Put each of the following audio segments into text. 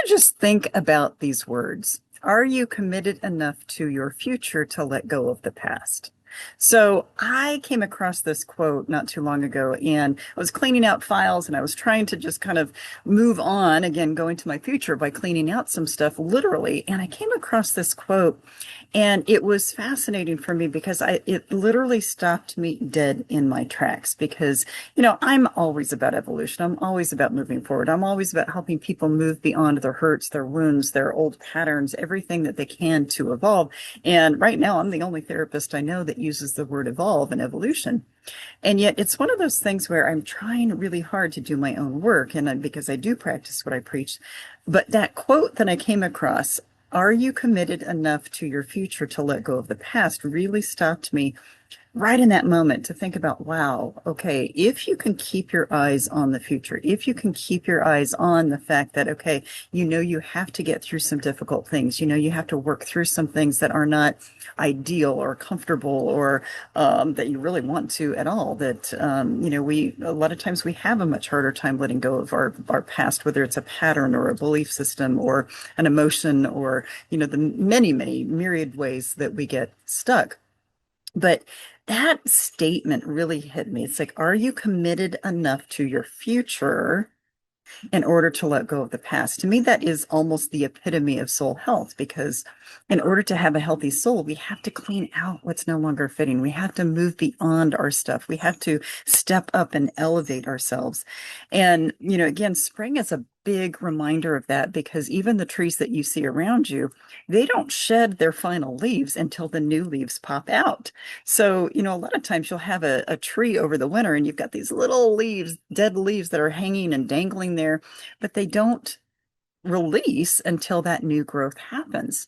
to just think about these words. Are you committed enough to your future to let go of the past? So I came across this quote not too long ago, and I was cleaning out files and I was trying to just kind of move on, again, going to my future by cleaning out some stuff literally. And I came across this quote, and it was fascinating for me because it literally stopped me dead in my tracks because, I'm always about evolution. I'm always about moving forward. I'm always about helping people move beyond their hurts, their wounds, their old patterns, everything that they can to evolve. And right now, I'm the only therapist I know that uses the word evolve and evolution. And yet, it's one of those things where I'm trying really hard to do my own work, and because I do practice what I preach. But that quote that I came across, are you committed enough to your future to let go of the past, really stopped me right in that moment to think about, wow, okay, if you can keep your eyes on the future, if you can keep your eyes on the fact that, okay, you have to get through some difficult things, you have to work through some things that are not ideal or comfortable or that you really want to at all, that, a lot of times we have a much harder time letting go of our past, whether it's a pattern or a belief system or an emotion or, the many, many myriad ways that we get stuck. But that statement really hit me. It's like, are you committed enough to your future in order to let go of the past? To me, that is almost the epitome of soul health, because in order to have a healthy soul, we have to clean out what's no longer fitting. We have to move beyond our stuff. We have to step up and elevate ourselves. And, again, spring is a big reminder of that, because even the trees that you see around you, they don't shed their final leaves until the new leaves pop out. So, a lot of times you'll have a tree over the winter and you've got these little leaves, dead leaves that are hanging and dangling there, but they don't release until that new growth happens.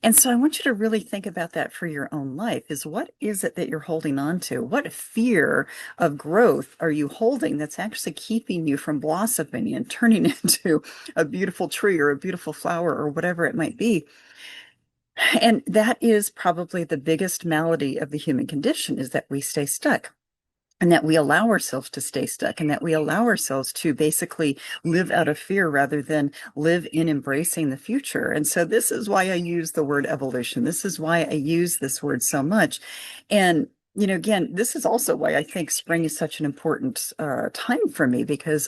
And so I want you to really think about that for your own life, is what is it that you're holding on to? What fear of growth are you holding that's actually keeping you from blossoming and turning into a beautiful tree or a beautiful flower or whatever it might be? And that is probably the biggest malady of the human condition, is that we stay stuck. And that we allow ourselves to stay stuck, and that we allow ourselves to basically live out of fear rather than live in embracing the future. And so this is why I use the word evolution. This is why I use this word so much. And again, this is also why I think spring is such an important time for me, because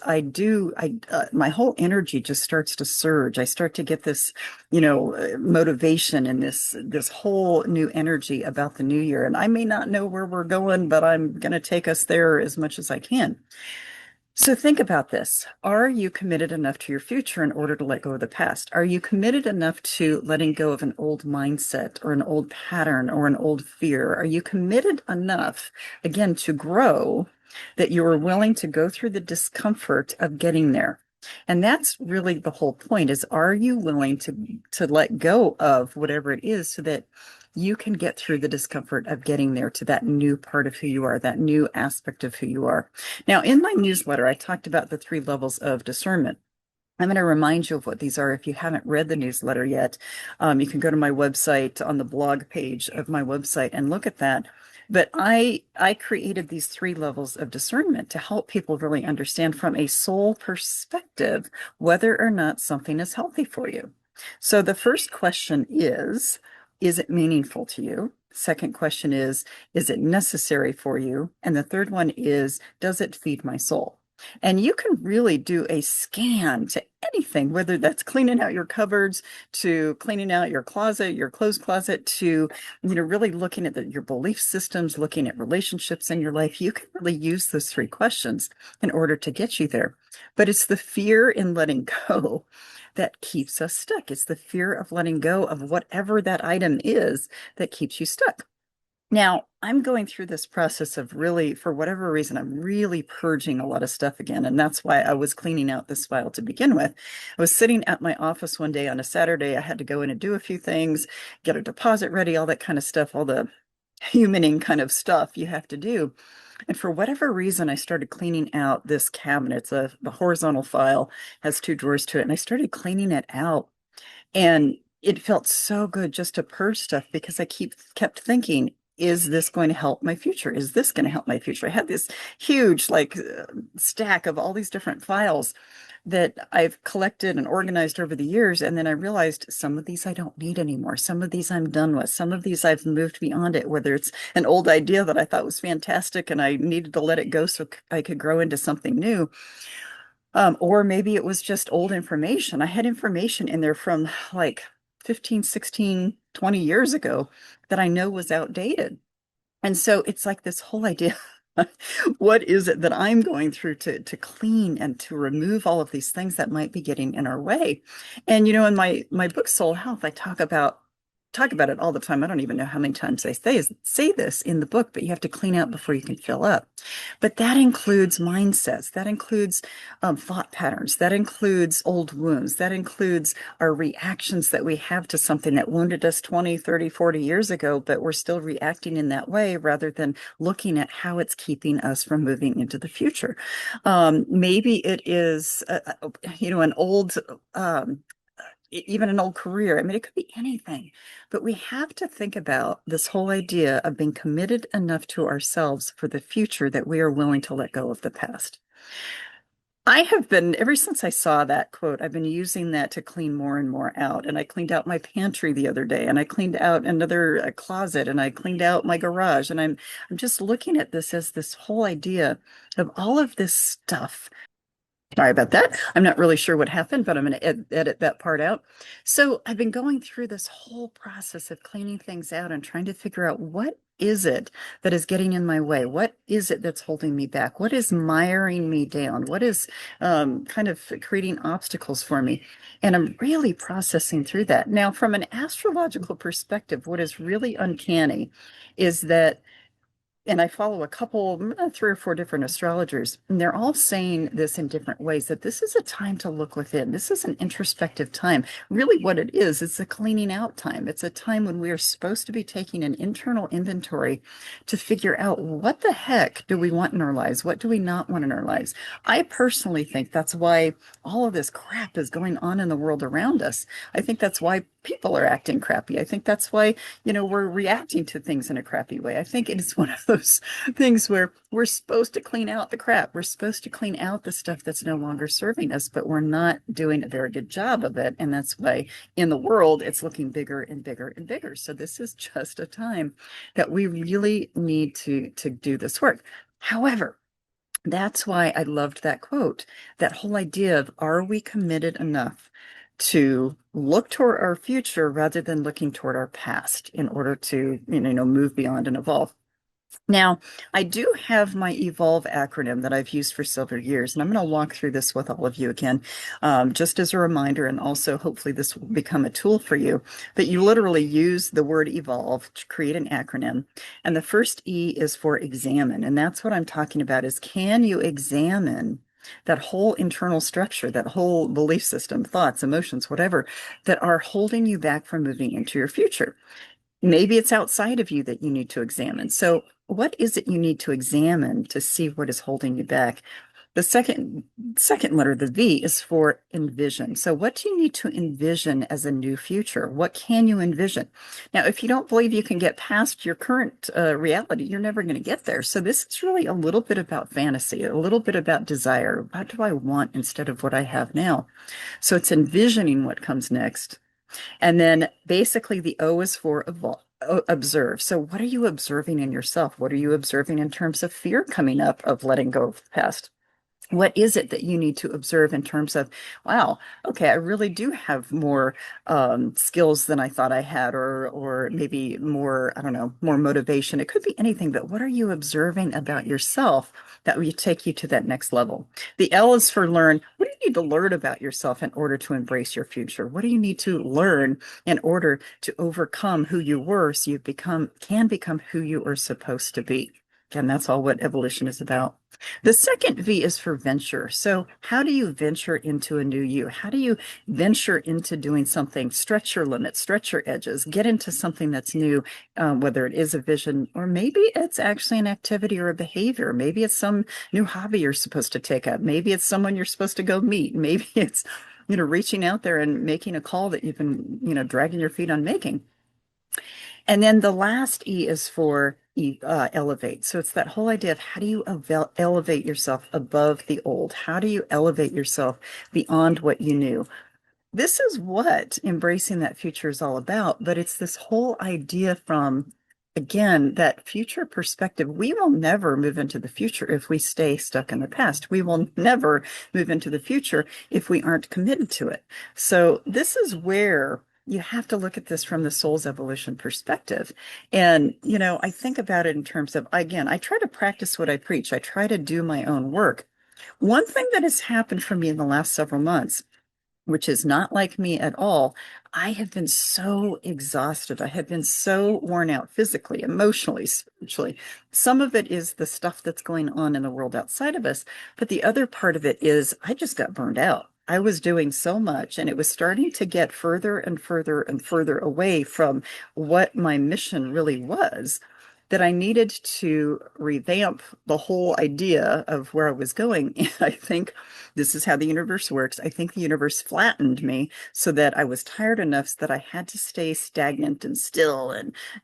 my whole energy just starts to surge. I start to get this, motivation and this whole new energy about the new year. And I may not know where we're going, but I'm going to take us there as much as I can. So think about this. Are you committed enough to your future in order to let go of the past? Are you committed enough to letting go of an old mindset or an old pattern or an old fear? Are you committed enough, again, to grow, that you are willing to go through the discomfort of getting there? And that's really the whole point, is, are you willing to let go of whatever it is so that you can get through the discomfort of getting there to that new part of who you are, that new aspect of who you are? Now, in my newsletter, I talked about the 3 levels of discernment. I'm going to remind you of what these are. If you haven't read the newsletter yet, you can go to my website, on the blog page of my website, and look at that. But I created these 3 levels of discernment to help people really understand from a soul perspective whether or not something is healthy for you. So the first question is it meaningful to you? Second question is it necessary for you? And the third one is, does it feed my soul? And you can really do a scan to anything, whether that's cleaning out your cupboards, to cleaning out your closet, your clothes closet, to, really looking at your belief systems, looking at relationships in your life. You can really use those 3 questions in order to get you there. But it's the fear in letting go that keeps us stuck. It's the fear of letting go of whatever that item is that keeps you stuck. Now, I'm going through this process of really, for whatever reason, I'm really purging a lot of stuff again. And that's why I was cleaning out this file to begin with. I was sitting at my office one day on a Saturday. I had to go in and do a few things, get a deposit ready, all that kind of stuff, all the humaning kind of stuff you have to do. And for whatever reason, I started cleaning out this cabinet. It's a horizontal file, has 2 drawers to it. And I started cleaning it out. And it felt so good just to purge stuff, because I kept thinking, is this going to help my future? Is this going to help my future? I had this huge stack of all these different files, that I've collected and organized over the years. And then I realized some of these I don't need anymore. Some of these I'm done with. Some of these I've moved beyond it, whether it's an old idea that I thought was fantastic and I needed to let it go so I could grow into something new. Or maybe it was just old information. I had information in there from like 15, 16, 20 years ago that I know was outdated. And so it's like this whole idea. What is it that I'm going through to clean and to remove all of these things that might be getting in our way? And in my book Soul Health, I talk about it all the time. I don't even know how many times I say this in the book, but you have to clean out before you can fill up. But that includes mindsets, that includes thought patterns, that includes old wounds, that includes our reactions that we have to something that wounded us 20, 30, 40 years ago, but we're still reacting in that way rather than looking at how it's keeping us from moving into the future. Maybe it is, an old, even an old career. I mean, it could be anything, but we have to think about this whole idea of being committed enough to ourselves for the future that we are willing to let go of the past. I have been, ever since I saw that quote, I've been using that to clean more and more out. And I cleaned out my pantry the other day, and I cleaned out another closet, and I cleaned out my garage. And I'm just looking at this as this whole idea of all of this stuff. Sorry about that. I'm not really sure what happened, but I'm going to edit that part out. So I've been going through this whole process of cleaning things out and trying to figure out what is it that is getting in my way? What is it that's holding me back? What is miring me down? What is kind of creating obstacles for me? And I'm really processing through that. Now, from an astrological perspective, what is really uncanny is that and I follow a couple, three or four different astrologers, and they're all saying this in different ways that this is a time to look within. This is an introspective time. Really, what it is, it's a cleaning out time. It's a time when we are supposed to be taking an internal inventory to figure out what the heck do we want in our lives? What do we not want in our lives? I personally think that's why all of this crap is going on in the world around us. I think that's why people are acting crappy. I think that's why, we're reacting to things in a crappy way. I think it is one of those things where we're supposed to clean out the crap. We're supposed to clean out the stuff that's no longer serving us, but we're not doing a very good job of it. And that's why in the world, it's looking bigger and bigger and bigger. So this is just a time that we really need to do this work. However, that's why I loved that quote, that whole idea of, are we committed enough to look toward our future rather than looking toward our past in order to, move beyond and evolve? Now, I do have my Evolve acronym that I've used for several years, and I'm going to walk through this with all of you again, just as a reminder, and also hopefully this will become a tool for you. But you literally use the word evolve to create an acronym, and the first E is for examine, and that's what I'm talking about is, can you examine that whole internal structure, that whole belief system, thoughts, emotions, whatever, that are holding you back from moving into your future? Maybe it's outside of you that you need to examine. So what is it you need to examine to see what is holding you back? The second letter, the V, is for envision. So what do you need to envision as a new future? What can you envision? Now, if you don't believe you can get past your current reality, you're never going to get there. So this is really a little bit about fantasy, a little bit about desire. What do I want instead of what I have now? So it's envisioning what comes next. And then basically the O is for observe. So what are you observing in yourself? What are you observing in terms of fear coming up of letting go of the past? What is it that you need to observe in terms of, wow, okay, I really do have more skills than I thought I had, or maybe more, I don't know, more motivation. It could be anything, but what are you observing about yourself that will take you to that next level? The L is for learn. What do you need to learn about yourself in order to embrace your future? What do you need to learn in order to overcome who you were so you can become who you are supposed to be? And that's all what evolution is about. The second V is for venture. So how do you venture into a new you? How do you venture into doing something, stretch your limits, stretch your edges, get into something that's new, whether it is a vision, or maybe it's actually an activity or a behavior. Maybe it's some new hobby you're supposed to take up. Maybe it's someone you're supposed to go meet. Maybe it's, reaching out there and making a call that you've been, dragging your feet on making. And then the last E is for elevate. So it's that whole idea of how do you elevate yourself above the old? How do you elevate yourself beyond what you knew? This is what embracing that future is all about. But it's this whole idea from, again, that future perspective. We will never move into the future if we stay stuck in the past. We will never move into the future if we aren't committed to it. So this is where you have to look at this from the soul's evolution perspective. And, I think about it in terms of, again, I try to practice what I preach. I try to do my own work. One thing that has happened for me in the last several months, which is not like me at all. I have been so exhausted. I have been so worn out physically, emotionally, spiritually. Some of it is the stuff that's going on in the world outside of us, but the other part of it is I just got burned out. I was doing so much, and it was starting to get further and further and further away from what my mission really was, that I needed to revamp the whole idea of where I was going. And I think this is how the universe works. I think the universe flattened me so that I was tired enough so that I had to stay stagnant and still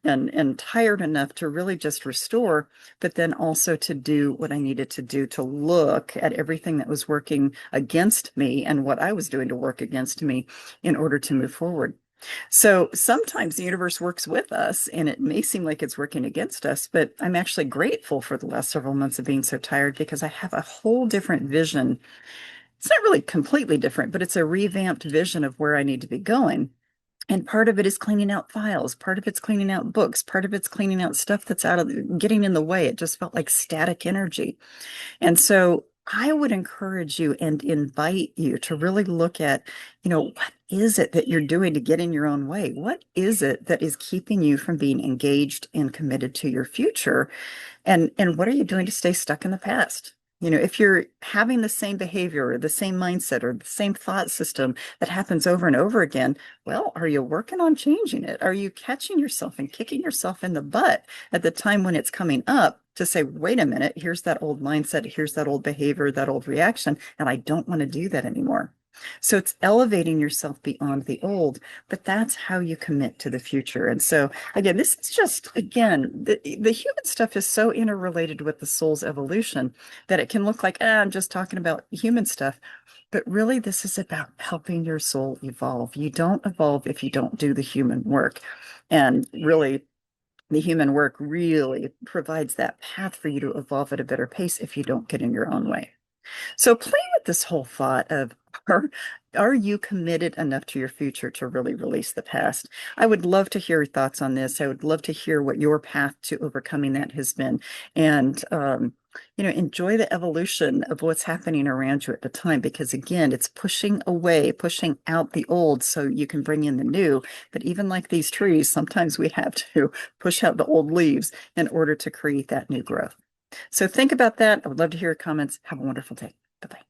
and tired enough to really just restore, but then also to do what I needed to do to look at everything that was working against me and what I was doing to work against me in order to move forward. So sometimes the universe works with us and it may seem like it's working against us, but I'm actually grateful for the last several months of being so tired because I have a whole different vision. It's not really completely different, but it's a revamped vision of where I need to be going. And part of it is cleaning out files. Part of it's cleaning out books. Part of it's cleaning out stuff that's getting in the way. It just felt like static energy. And so I would encourage you and invite you to really look at, what is it that you're doing to get in your own way? What is it that is keeping you from being engaged and committed to your future? And what are you doing to stay stuck in the past? If you're having the same behavior or the same mindset or the same thought system that happens over and over again, well, are you working on changing it? Are you catching yourself and kicking yourself in the butt at the time when it's coming up to say, wait a minute, here's that old mindset, here's that old behavior, that old reaction, and I don't want to do that anymore. So it's elevating yourself beyond the old, but that's how you commit to the future. And so, again, this is just, again, the human stuff is so interrelated with the soul's evolution that it can look like, I'm just talking about human stuff. But really, this is about helping your soul evolve. You don't evolve if you don't do the human work. And really, the human work really provides that path for you to evolve at a better pace if you don't get in your own way. So play with this whole thought of are, are you committed enough to your future to really release the past? I would love to hear your thoughts on this. I would love to hear what your path to overcoming that has been. And enjoy the evolution of what's happening around you at the time, because again, it's pushing away, pushing out the old so you can bring in the new. But even like these trees, sometimes we have to push out the old leaves in order to create that new growth. So think about that. I would love to hear your comments. Have a wonderful day. Bye-bye.